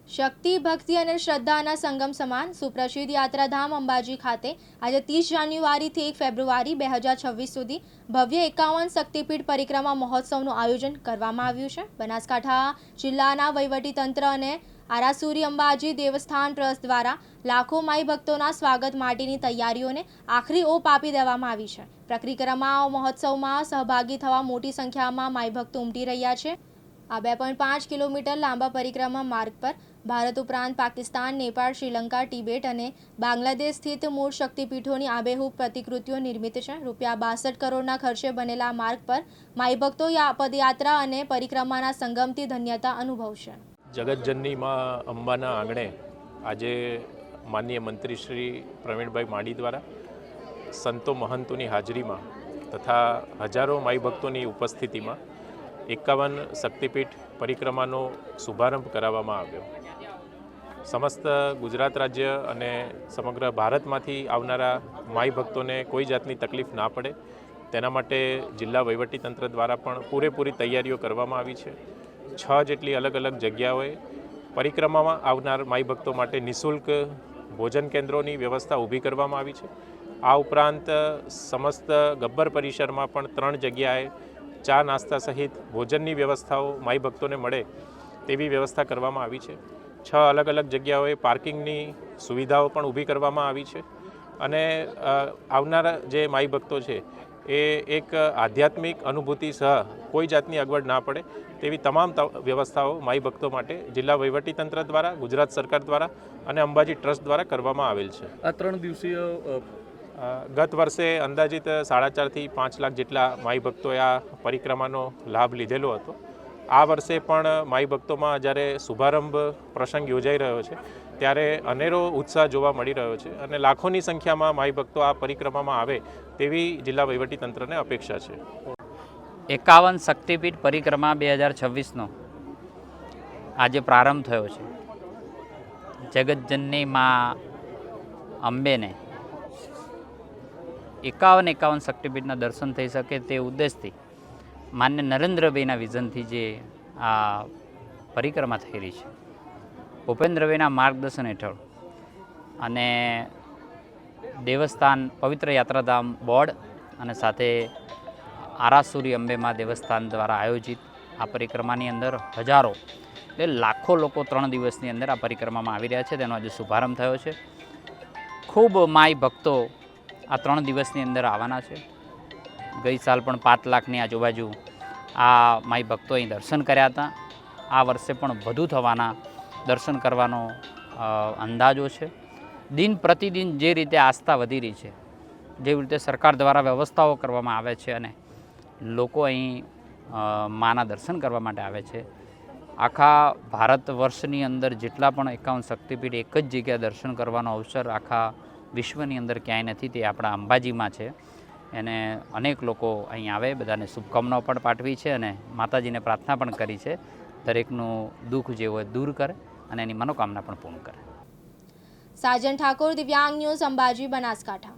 શક્તિ, ભક્તિ અને શ્રદ્ધાના સંગમ સમાન સુપ્રસિદ્ધ યાત્રાધામ અંબાજી ખાતે આજે 30 જાન્યુઆરીથી 1 ફેબ્રુઆરી 2026 સુધી ભવ્ય 51 શક્તિપીઠ પરિક્રમા મહોત્સવનું આયોજન કરવામાં આવ્યું છે। બનાસકાંઠા જિલ્લાના વહીવટીતંત્ર અને આરાસુરી અંબાજી દેવસ્થાન ટ્રસ્ટ દ્વારા લાખો માઈ ભક્તોના સ્વાગત માટેની તૈયારીઓને આખરી ઓપ આપી દેવામાં આવી છે। પરિક્રમા મહોત્સવમાં સહભાગી થવા મોટી સંખ્યામાં માઈ ભક્તો ઉમટી રહ્યા છે। આ 2.5 કિલોમીટર લાંબા પરિક્રમા માર્ગ પર ભારત ઉપરાંત પાકિસ્તાન, નેપાળ, શ્રીલંકા, તિબેટ અને બાંગ્લાદેશ સ્થિત મૂળ શક્તિપીઠોની આબેહૂબ પ્રતિકૃતિઓ નિર્મિત છે। ₹62 કરોડના ખર્ચે બનેલા માર્ગ પર માઈ ભક્તો પદયાત્રા અને પરિક્રમાના સંગમથી ધન્યતા અનુભવશે। જગતજનની માં અંબાના આંગણે આજે માનનીય મંત્રી શ્રી પ્રવીણભાઈ માળી દ્વારા સંતો મહંતોની હાજરીમાં તથા હજારો માઈ ભક્તોની ઉપસ્થિતિમાં 51 શક્તિપીઠ પરિક્રમાનો શુભારંભ કરાવવામાં આવ્યો। સમસ્ત ગુજરાત રાજ્ય અને સમગ્ર ભારતમાંથી આવનારા માઈ ભક્તોને કોઈ જાતની તકલીફ ના પડે તેના માટે જિલ્લા વહીવટીતંત્ર દ્વારા પણ પૂરેપૂરી તૈયારીઓ કરવામાં આવી છે। 6 જેટલી અલગ અલગ જગ્યાઓએ પરિક્રમામાં આવનાર માઈ ભક્તો માટે નિઃશુલ્ક ભોજન કેન્દ્રોની વ્યવસ્થા ઊભી કરવામાં આવી છે। આ ઉપરાંત સમસ્ત ગબ્બર પરિસરમાં પણ 3 જગ્યાએ ચા નાસ્તા સહિત ભોજનની વ્યવસ્થાઓ માઈ ભક્તોને મળે તેવી વ્યવસ્થા કરવામાં આવી છે। 6 અલગ અલગ જગ્યાઓએ પાર્કિંગની સુવિધાઓ પણ ઊભી કરવામાં આવી છે અને આવનારા જે માઈ ભક્તો છે એ એક આધ્યાત્મિક અનુભૂતિ સહ કોઈ જાતની અગવડ ના પડે તેવી તમામ વ્યવસ્થાઓ માઈ ભક્તો માટે જિલ્લા વહીવટીતંત્ર દ્વારા, ગુજરાત સરકાર દ્વારા અને અંબાજી ટ્રસ્ટ દ્વારા કરવામાં આવેલ છે। આ 3 દિવસીય ગત વર્ષે અંદાજિત 4.5 થી 5 લાખ જેટલા માઈ ભક્તોએ આ પરિક્રમાનો લાભ લીધેલો હતો। આ વર્ષે પણ માઈ ભક્તોમાં જ્યારે શુભારંભ પ્રસંગ યોજાઈ રહ્યો છે ત્યારે અનેરો ઉત્સાહ જોવા મળી રહ્યો છે અને લાખોની સંખ્યામાં માઈ ભક્તો આ પરિક્રમામાં આવે તેવી જિલ્લા વહીવટીતંત્રને અપેક્ષા છે। 51 શક્તિપીઠ પરિક્રમા 2026નો આજે પ્રારંભ થયો છે। જગતજનની માં અંબેને 51 શક્તિપીઠના દર્શન થઈ શકે તે ઉદ્દેશથી માન્ય નરેન્દ્રભાઈના વિઝનથી જે આ પરિક્રમા થઈ રહી છે, ભૂપેન્દ્રભાઈના માર્ગદર્શન હેઠળ અને દેવસ્થાન પવિત્ર યાત્રાધામ બોર્ડ અને સાથે આરાસુરી અંબેમાં દેવસ્થાન દ્વારા આયોજિત આ પરિક્રમાની અંદર હજારો એટલે લાખો લોકો 3 દિવસની અંદર આ પરિક્રમામાં આવી રહ્યા છે। તેનો આજે શુભારંભ થયો છે। ખૂબ માઈ ભક્તો આ 3 દિવસની અંદર આવવાના છે। ગઈ સાલ પણ 5 લાખની આજુબાજુ આ માઈ ભક્તો અહીં દર્શન કર્યા હતા। આ વર્ષે પણ વધુ થવાના દર્શન કરવાનો અંદાજો છે। દિન પ્રતિદિન જે રીતે આસ્થા વધી રહી છે, જેવી રીતે સરકાર દ્વારા વ્યવસ્થાઓ કરવામાં આવે છે અને લોકો અહીં માના દર્શન કરવા માટે આવે છે। આખા ભારત વર્ષની અંદર જેટલા પણ 51 શક્તિપીઠ એક જ જગ્યાએ દર્શન કરવાનો અવસર આખા વિશ્વની અંદર ક્યાંય નથી, તે આપણા અંબાજીમાં છે। એને અનેક લોકો અહીં આવે, બધાને શુભકામનાઓ પણ પાઠવી છે અને માતાજીને પ્રાર્થના પણ કરી છે દરેકનું દુઃખ જે હોય દૂર કરે અને એની મનોકામના પણ પૂર્ણ કરે। સાજન ઠાકોર, દિવ્યાંગ ન્યૂઝ, અંબાજી, બનાસકાંઠા।